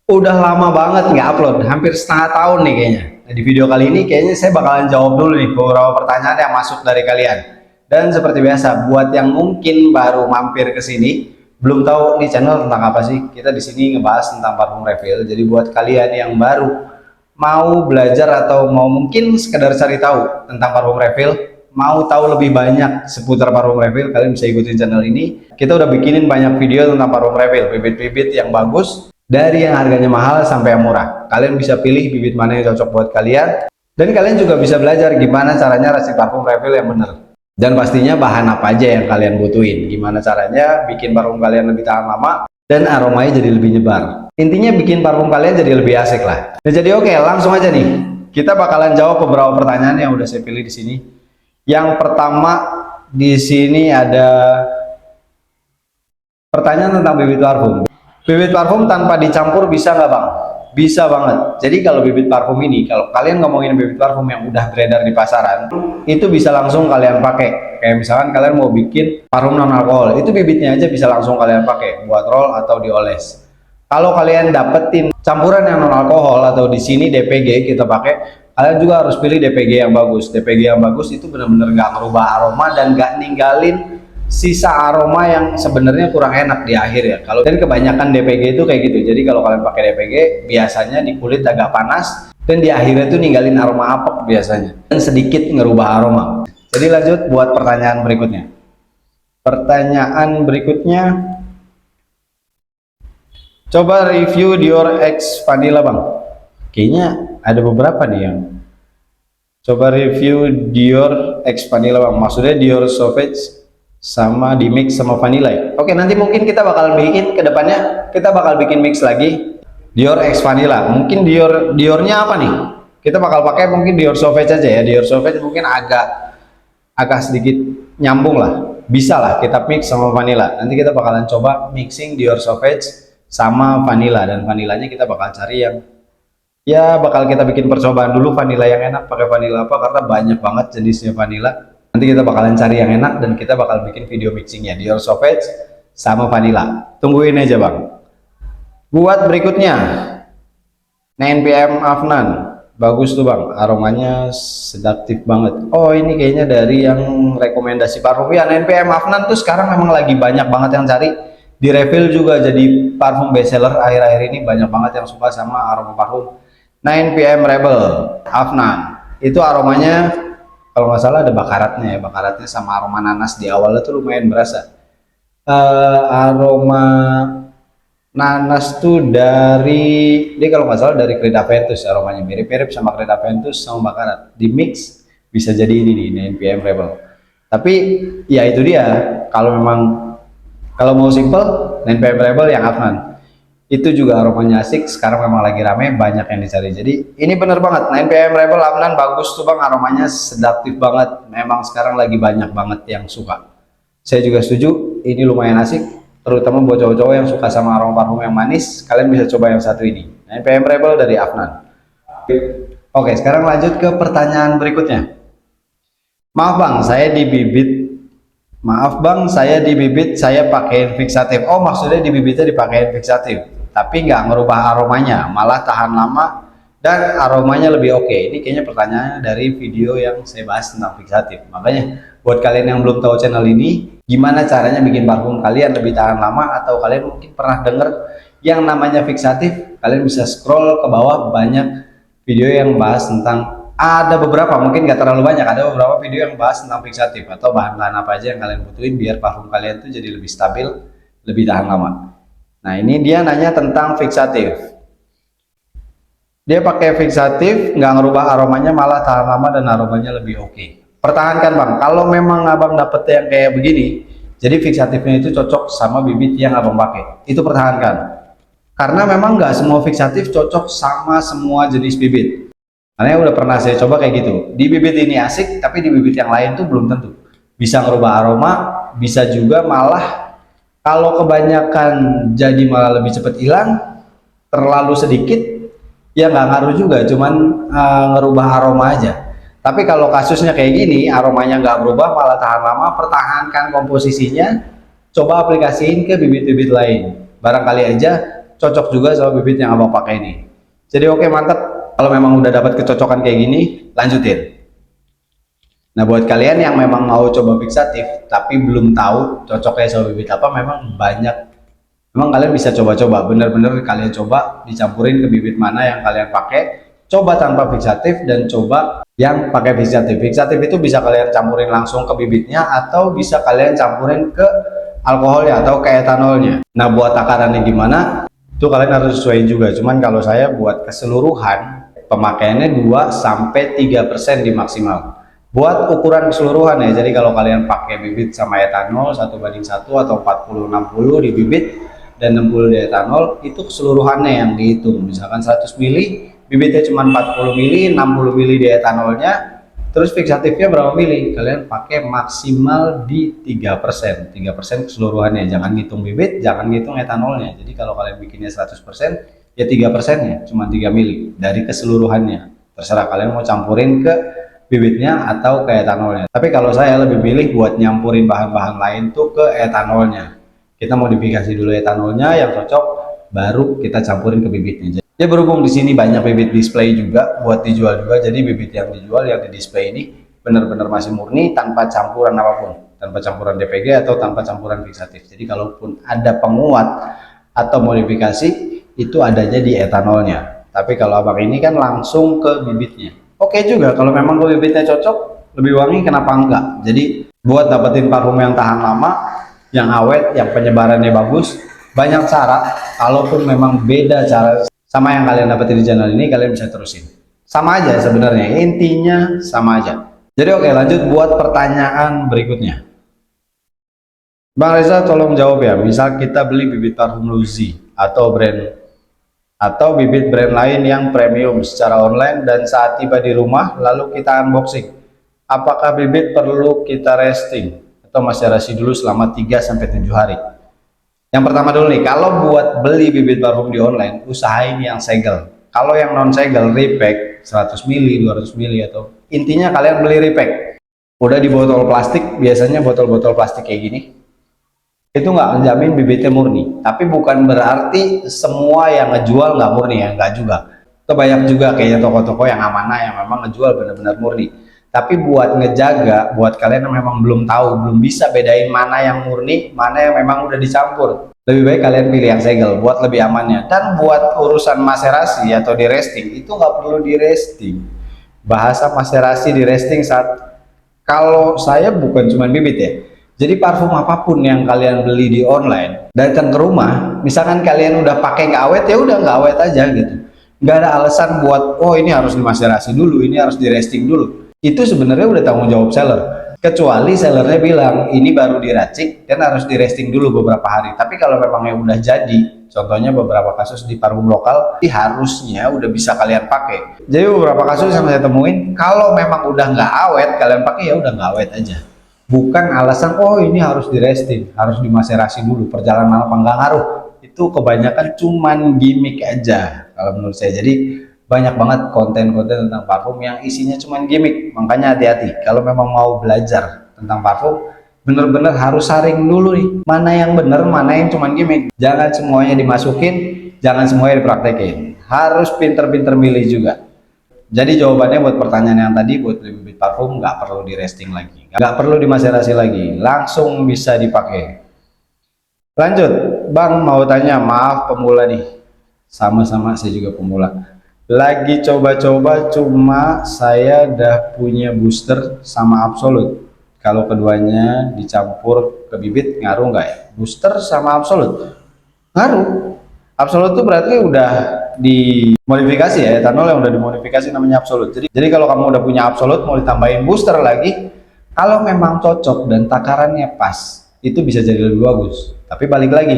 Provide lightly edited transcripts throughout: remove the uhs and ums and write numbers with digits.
Udah lama banget nggak upload, hampir setengah tahun nih kayaknya. Nah, di video kali ini kayaknya saya bakalan jawab dulu nih beberapa pertanyaan yang masuk dari kalian. Dan seperti biasa, buat yang mungkin baru mampir ke sini, belum tahu nih channel tentang apa sih, kita di sini ngebahas tentang parfum refill. Jadi buat kalian yang baru mau belajar atau mau mungkin sekedar cari tahu tentang parfum refill, mau tahu lebih banyak seputar parfum refill, kalian bisa ikutin channel ini. Kita udah bikinin banyak video tentang parfum refill, bibit-bibit yang bagus, dari yang harganya mahal sampai yang murah. Kalian bisa pilih bibit mana yang cocok buat kalian, dan kalian juga bisa belajar gimana caranya racik parfum refill yang benar. Dan pastinya bahan apa aja yang kalian butuhin, gimana caranya bikin parfum kalian lebih tahan lama dan aromanya jadi lebih nyebar. Intinya bikin parfum kalian jadi lebih asik lah. Nah, jadi oke, langsung aja nih. Kita bakalan jawab beberapa pertanyaan yang udah saya pilih di sini. Yang pertama di sini ada pertanyaan tentang bibit parfum. Bibit parfum tanpa dicampur bisa nggak bang? Bisa banget. Jadi kalau bibit parfum ini, kalau kalian ngomongin bibit parfum yang udah beredar di pasaran, itu bisa langsung kalian pakai. Kayak misalkan kalian mau bikin parfum non alkohol, itu bibitnya aja bisa langsung kalian pakai buat roll atau dioles. Kalau kalian dapetin campuran yang non alkohol atau di sini DPG kita pakai, kalian juga harus pilih DPG yang bagus. DPG yang bagus itu benar-benar nggak ngerubah aroma dan nggak ninggalin sisa aroma yang sebenarnya kurang enak di akhir ya. Kalau dan kebanyakan DPG itu kayak gitu. Jadi kalau kalian pakai DPG biasanya di kulit agak panas dan di akhirnya itu ninggalin aroma apek biasanya dan sedikit ngerubah aroma. Jadi lanjut buat pertanyaan berikutnya. Pertanyaan berikutnya, coba review Dior X Vanilla bang. Kayaknya ada beberapa nih yang coba review Dior X Vanilla bang. Maksudnya Dior Sauvage sama di mix sama vanilla ya. Oke, nanti mungkin kita bakal bikin ke depannya, kita bakal bikin mix lagi Dior X Vanilla. Mungkin Diornya apa nih? Kita bakal pakai mungkin Dior Sauvage aja ya. Dior Sauvage mungkin agak sedikit nyambung lah. Bisa lah kita mix sama vanilla. Nanti kita bakalan coba mixing Dior Sauvage sama vanilla, dan vanillanya kita bakal cari yang ya bakal kita bikin percobaan dulu vanilla yang enak pakai vanilla apa, karena banyak banget jenisnya vanilla. Nanti kita bakalan cari yang enak dan kita bakal bikin video mixingnya Dior Sauvage sama vanilla. Tungguin aja bang. Buat berikutnya 9PM Afnan, bagus tuh bang, aromanya sedatif banget. Oh ini kayaknya dari yang rekomendasi parfum ya. 9PM Afnan tuh sekarang memang lagi banyak banget yang cari, di refill juga jadi parfum bestseller akhir-akhir ini. Banyak banget yang suka sama aroma parfum 9PM Rebel Afnan. Itu aromanya kalau nggak salah ada bakaratnya ya, bakaratnya sama aroma nanas di awalnya tuh lumayan berasa. Aroma nanas tuh dari, dia kalau nggak salah dari Creed Aventus, aromanya mirip-mirip sama Creed Aventus sama bakarat, di mix bisa jadi ini nih 9PM Rebel. Tapi ya itu dia, kalau memang kalau mau simple 9PM Rebel yang Afnan. Itu juga aromanya asik, sekarang memang lagi rame, banyak yang dicari. Jadi ini bener banget 9PM Rebel Afnan, bagus tuh bang, aromanya sedatif banget. Memang sekarang lagi banyak banget yang suka. Saya juga setuju, ini lumayan asik, terutama buat cowok-cowok yang suka sama aroma parfum yang manis. Kalian bisa coba yang satu ini, 9PM Rebel dari Afnan. Oke, sekarang lanjut ke pertanyaan berikutnya. Maaf bang, saya di bibit saya pakai fixatif. Oh maksudnya di bibitnya dipakai fixatif, tapi nggak ngerubah aromanya, malah tahan lama dan aromanya lebih oke. Ini kayaknya pertanyaannya dari video yang saya bahas tentang fixatif. Makanya buat kalian yang belum tahu channel ini, gimana caranya bikin parfum kalian lebih tahan lama, atau kalian mungkin pernah denger yang namanya fixatif, kalian bisa scroll ke bawah, banyak video yang bahas tentang, ada beberapa, mungkin nggak terlalu banyak, ada beberapa video yang bahas tentang fixatif atau bahan-bahan apa aja yang kalian butuhin biar parfum kalian tuh jadi lebih stabil, lebih tahan lama. Nah ini dia nanya tentang fixatif. Dia pakai fixatif, nggak ngerubah aromanya, malah tahan lama dan aromanya lebih oke. Pertahankan bang. Kalau memang abang dapet yang kayak begini, jadi fixatifnya itu cocok sama bibit yang abang pakai, itu pertahankan. Karena memang nggak semua fixatif cocok sama semua jenis bibit. Karena udah pernah saya coba kayak gitu. Di bibit ini asik, tapi di bibit yang lain tuh belum tentu. Bisa ngerubah aroma, bisa juga malah kalau kebanyakan jadi malah lebih cepat hilang, terlalu sedikit ya nggak ngaruh juga, cuman ngerubah aroma aja. Tapi kalau kasusnya kayak gini, aromanya nggak berubah malah tahan lama, pertahankan komposisinya, coba aplikasiin ke bibit-bibit lain. Barangkali aja cocok juga sama bibit yang abang pakai ini. Jadi oke, mantap. Kalau memang udah dapat kecocokan kayak gini, lanjutin. Nah, buat kalian yang memang mau coba fixatif tapi belum tahu cocoknya sama bibit apa, memang banyak. Memang kalian bisa coba-coba, bener-bener kalian coba dicampurin ke bibit mana yang kalian pakai. Coba tanpa fixatif dan coba yang pakai fixatif. Fixatif itu bisa kalian campurin langsung ke bibitnya atau bisa kalian campurin ke alkoholnya atau ke etanolnya. Nah, buat takarannya gimana? Itu kalian harus sesuaiin juga. Cuman kalau saya buat keseluruhan pemakaiannya 2-3% di maksimal. Buat ukuran keseluruhan ya, jadi kalau kalian pakai bibit sama etanol 1:1 atau 40-60 di bibit dan 60 di etanol, itu keseluruhannya yang dihitung. Misalkan 100 mili, bibitnya cuma 40 mili, 60 mili di etanolnya, terus fixatifnya berapa mili? Kalian pakai maksimal di 3%. 3% keseluruhannya, jangan ngitung bibit, jangan ngitung etanolnya. Jadi kalau kalian bikinnya 100%, ya 3%-nya cuma 3 mili dari keseluruhannya. Terserah kalian mau campurin ke bibitnya atau ke etanolnya. Tapi kalau saya lebih milih buat nyampurin bahan-bahan lain tuh ke etanolnya. Kita modifikasi dulu etanolnya yang cocok, baru kita campurin ke bibitnya. Ya, berhubung di sini banyak bibit display juga buat dijual juga, jadi bibit yang dijual yang di display ini benar-benar masih murni tanpa campuran apapun, tanpa campuran DPG atau tanpa campuran fixatif. Jadi kalaupun ada penguat atau modifikasi, itu adanya di etanolnya. Tapi kalau abang ini kan langsung ke bibitnya. Oke juga, kalau memang ke bibitnya cocok, lebih wangi, kenapa enggak? Jadi buat dapetin parfum yang tahan lama, yang awet, yang penyebarannya bagus, banyak cara. Kalaupun memang beda cara sama yang kalian dapetin di channel ini, kalian bisa terusin. Sama aja sebenarnya, intinya sama aja. Jadi oke, lanjut buat pertanyaan berikutnya. Bang Reza, tolong jawab ya. Misal kita beli bibit parfum Luzi atau bibit brand lain yang premium secara online, dan saat tiba di rumah lalu kita unboxing, apakah bibit perlu kita resting atau macerasi dulu selama 3-7 hari? Yang pertama dulu nih, kalau buat beli bibit parfum di online, usahain yang segel. Kalau yang non segel, repack 100 mili, 200 mili, atau intinya kalian beli repack udah di botol plastik, biasanya botol-botol plastik kayak gini, itu nggak menjamin bibitnya murni. Tapi bukan berarti semua yang ngejual nggak murni ya, nggak juga. Itu banyak juga kayaknya toko-toko yang amanah yang memang ngejual benar-benar murni. Tapi buat ngejaga, buat kalian yang memang belum tahu, belum bisa bedain mana yang murni, mana yang memang udah dicampur, lebih baik kalian pilih yang segel buat lebih amannya. Dan buat urusan maserasi atau di resting, itu nggak perlu di resting. Bahasa maserasi di resting saat, kalau saya bukan cuma bibit ya, jadi parfum apapun yang kalian beli di online, datang ke rumah, misalkan kalian udah pakai nggak awet, ya udah nggak awet aja gitu. Nggak ada alasan buat, oh ini harus dimaserasi dulu, ini harus di resting dulu. Itu sebenarnya udah tanggung jawab seller. Kecuali sellernya bilang ini baru diracik dan harus di resting dulu beberapa hari. Tapi kalau memangnya udah jadi, contohnya beberapa kasus di parfum lokal, harusnya udah bisa kalian pakai. Jadi beberapa kasus yang saya temuin, kalau memang udah nggak awet, kalian pakai ya udah nggak awet aja. Bukan alasan, oh ini harus di resting, harus dimaserasi dulu, perjalanan apa nggak ngaruh. Itu kebanyakan cuman gimmick aja kalau menurut saya. Jadi banyak banget konten-konten tentang parfum yang isinya cuman gimmick. Makanya hati-hati, kalau memang mau belajar tentang parfum, bener-bener harus saring dulu nih, mana yang bener, mana yang cuman gimmick. Jangan semuanya dimasukin, jangan semuanya dipraktekin. Harus pinter-pinter milih juga. Jadi jawabannya buat pertanyaan yang tadi, buat bibit parfum nggak perlu di resting lagi, nggak perlu dimaserasi lagi, langsung bisa dipakai. Lanjut, Bang mau tanya, maaf pemula nih, sama-sama saya juga pemula, lagi coba-coba, cuma saya udah punya booster sama absolut. Kalau keduanya dicampur ke bibit ngaruh nggak ya? Booster sama absolut ngaruh. Absolut itu berarti udah dimodifikasi ya, etanol yang udah dimodifikasi namanya absolut. Jadi kalau kamu udah punya absolut mau ditambahin booster lagi, kalau memang cocok dan takarannya pas, itu bisa jadi lebih bagus. Tapi balik lagi,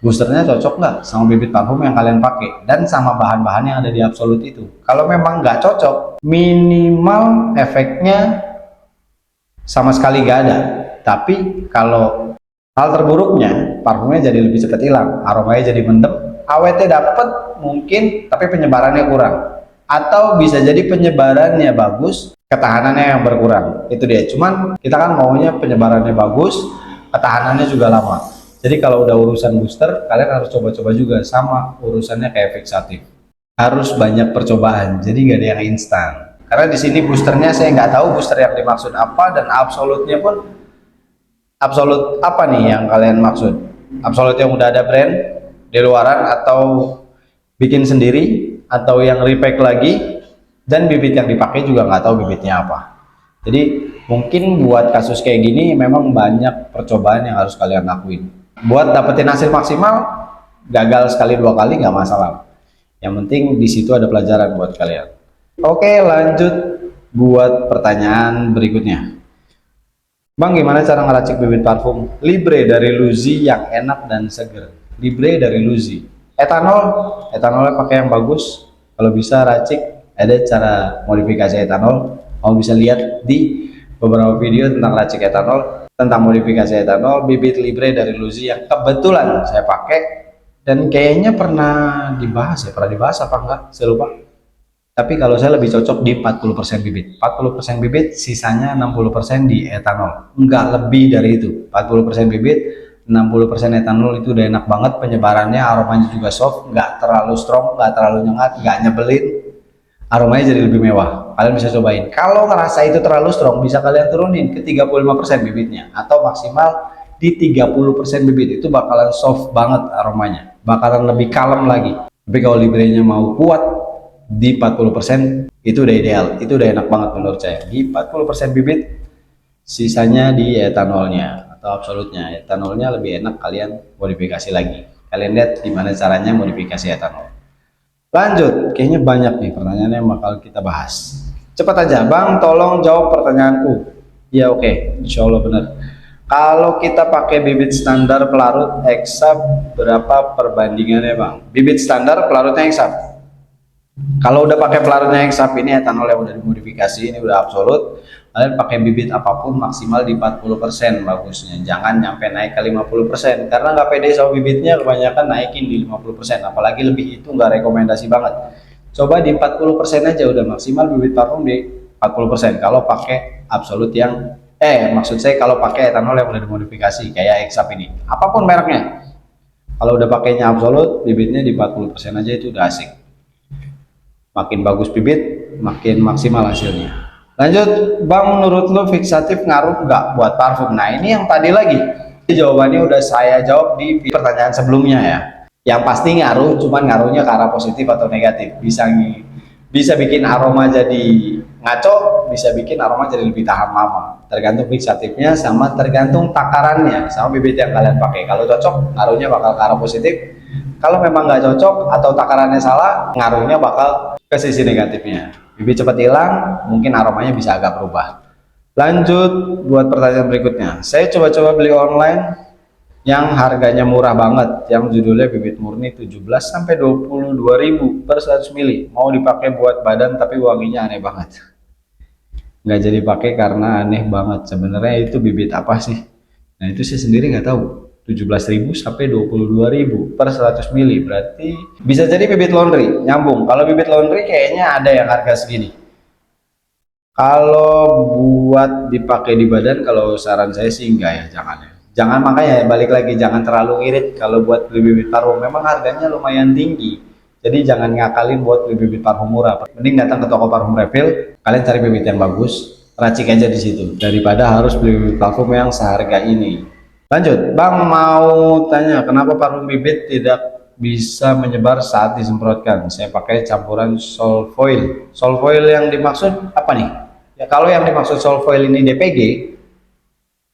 boosternya cocok nggak sama bibit parfum yang kalian pakai dan sama bahan-bahan yang ada di absolut itu. Kalau memang nggak cocok, minimal efeknya sama sekali nggak ada. Tapi kalau hal terburuknya, parfumnya jadi lebih cepat hilang, aromanya jadi mendem, awetnya dapet mungkin, tapi penyebarannya kurang. Atau bisa jadi penyebarannya bagus, ketahanannya yang berkurang. Itu dia. Cuman kita kan maunya penyebarannya bagus, ketahanannya juga lama. Jadi kalau udah urusan booster, kalian harus coba-coba juga, sama urusannya kayak fixatif. Harus banyak percobaan, jadi nggak ada yang instan. Karena di sini boosternya saya nggak tahu booster yang dimaksud apa, dan absolutnya pun absolut apa nih yang kalian maksud? Absolut yang udah ada brand di luaran, atau bikin sendiri, atau yang repack lagi, dan bibit yang dipakai juga nggak tahu bibitnya apa. Jadi mungkin buat kasus kayak gini memang banyak percobaan yang harus kalian lakuin. Buat dapetin hasil maksimal, gagal sekali dua kali nggak masalah. Yang penting di situ ada pelajaran buat kalian. Oke, lanjut buat pertanyaan berikutnya. Bang, gimana cara ngeracik bibit parfum Libre dari Luzi yang enak dan seger? Libre dari Luzi. Etanolnya pakai yang bagus. Kalau bisa racik, ada cara modifikasi etanol. Kamu bisa lihat di beberapa video tentang racik etanol, tentang modifikasi etanol. Bibit Libre dari Luzi yang kebetulan saya pakai, dan kayaknya pernah dibahas apa enggak? Saya lupa. Tapi kalau saya lebih cocok di 40% bibit. 40% bibit, sisanya 60% di etanol. Enggak lebih dari itu. 40% bibit, 60% etanol, itu udah enak banget penyebarannya, aromanya juga soft, nggak terlalu strong, nggak terlalu nyengat, nggak nyebelin. Aromanya jadi lebih mewah. Kalian bisa cobain. Kalau ngerasa itu terlalu strong, bisa kalian turunin ke 35% bibitnya, atau maksimal di 30% bibit. Itu bakalan soft banget aromanya, bakalan lebih kalem lagi. Tapi kalau Librenya mau kuat, di 40% itu udah ideal, itu udah enak banget menurut saya. Di 40% bibit, sisanya di etanolnya atau absolutnya. Etanolnya lebih enak, kalian modifikasi lagi. Kalian lihat gimana caranya modifikasi etanol. Lanjut, kayaknya banyak nih pertanyaannya yang bakal kita bahas. Cepat aja, Bang, tolong jawab pertanyaanku. Ya oke, insya Allah benar. Kalau kita pakai bibit standar pelarut eksap, berapa perbandingannya, Bang? Bibit standar pelarutnya eksap. Kalau udah pakai pelarutnya eksap, ini etanol yang udah dimodifikasi, ini udah absolut. Kalian pakai bibit apapun maksimal di 40% bagusnya. Jangan nyampe naik ke 50%, karena nggak pede sama bibitnya, kebanyakan naikin di 50%. Apalagi lebih itu nggak rekomendasi banget. Coba di 40% aja udah maksimal bibit parfum di 40%. Kalau pakai absolut yang maksud saya kalau pakai etanol yang udah dimodifikasi kayak eksap ini, apapun mereknya. Kalau udah pakainya absolut, bibitnya di 40% aja itu udah asik. Makin bagus bibit, makin maksimal hasilnya. Lanjut, Bang, menurut lo fixatif ngaruh nggak buat parfum? Nah, ini yang tadi lagi. Jawabannya udah saya jawab di pertanyaan sebelumnya ya. Yang pasti ngaruh, cuman ngaruhnya ke arah positif atau negatif. Bisa bikin aroma jadi ngaco, bisa bikin aroma jadi lebih tahan lama. Tergantung fixatifnya, sama tergantung takarannya, sama bibit yang kalian pakai. Kalau cocok, ngaruhnya bakal ke arah positif. Kalau memang nggak cocok atau takarannya salah, ngaruhnya bakal ke sisi negatifnya. Bibit cepat hilang, mungkin aromanya bisa agak berubah. Lanjut buat pertanyaan berikutnya. Saya coba-coba beli online yang harganya murah banget, yang judulnya bibit murni 17 sampai 22.000 per 100 ml. Mau dipakai buat badan tapi wanginya aneh banget. Nggak jadi pakai karena aneh banget. Sebenarnya itu bibit apa sih? Nah, itu saya sendiri nggak tahu. 17.000 sampai 22.000 per 100 ml, berarti bisa jadi bibit laundry, nyambung. Kalau bibit laundry kayaknya ada yang harga segini. Kalau buat dipakai di badan, kalau saran saya sih enggak ya, jangan, makanya balik lagi, jangan terlalu irit kalau buat beli bibit parfum. Memang harganya lumayan tinggi, jadi jangan ngakalin buat beli bibit parfum murah. Mending datang ke toko parfum refill, kalian cari bibit yang bagus, racik aja di situ, daripada harus beli bibit parfum yang seharga ini. Lanjut, Bang, mau tanya kenapa parfum bibit tidak bisa menyebar saat disemprotkan? Saya pakai campuran solfoil. Solfoil yang dimaksud apa nih? Ya, kalau yang dimaksud solfoil ini DPG,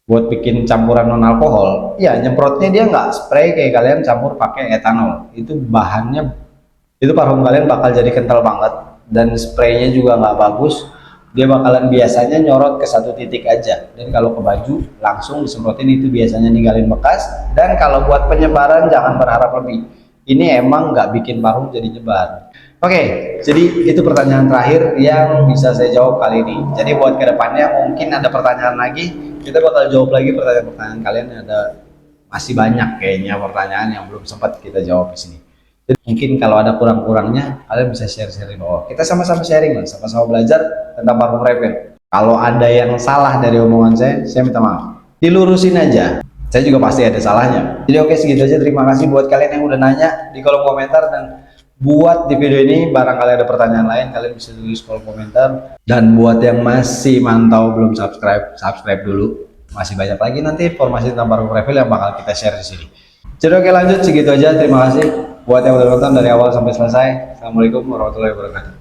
buat bikin campuran non alkohol, ya nyemprotnya dia nggak spray kayak kalian campur pakai etanol. Itu bahannya, itu parfum kalian bakal jadi kental banget, dan spraynya juga nggak bagus. Dia bakalan biasanya nyorot ke satu titik aja, dan kalau ke baju langsung disemprotin, itu biasanya ninggalin bekas. Dan kalau buat penyebaran jangan berharap lebih, ini emang nggak bikin parfum jadi nyebar. Oke, jadi itu pertanyaan terakhir yang bisa saya jawab kali ini. Jadi buat kedepannya mungkin ada pertanyaan lagi, kita bakal jawab lagi pertanyaan-pertanyaan kalian. Ada masih banyak kayaknya pertanyaan yang belum sempat kita jawab di sini. Mungkin kalau ada kurang-kurangnya, kalian bisa share-sharing. Oh, kita sama-sama sharing lah, sama-sama belajar tentang parfum refill. Kalau ada yang salah dari omongan saya minta maaf. Dilurusin aja. saya juga pasti ada salahnya. Jadi oke, segitu aja. Terima kasih buat kalian yang udah nanya di kolom komentar, dan buat di video ini barangkali ada pertanyaan lain kalian bisa tulis kolom komentar. Dan buat yang masih mantau belum subscribe dulu. Masih banyak lagi nanti informasi tentang parfum refill yang bakal kita share di sini. Jadi oke, lanjut segitu aja. Terima kasih buat yang udah nonton dari awal sampai selesai. Assalamualaikum warahmatullahi wabarakatuh.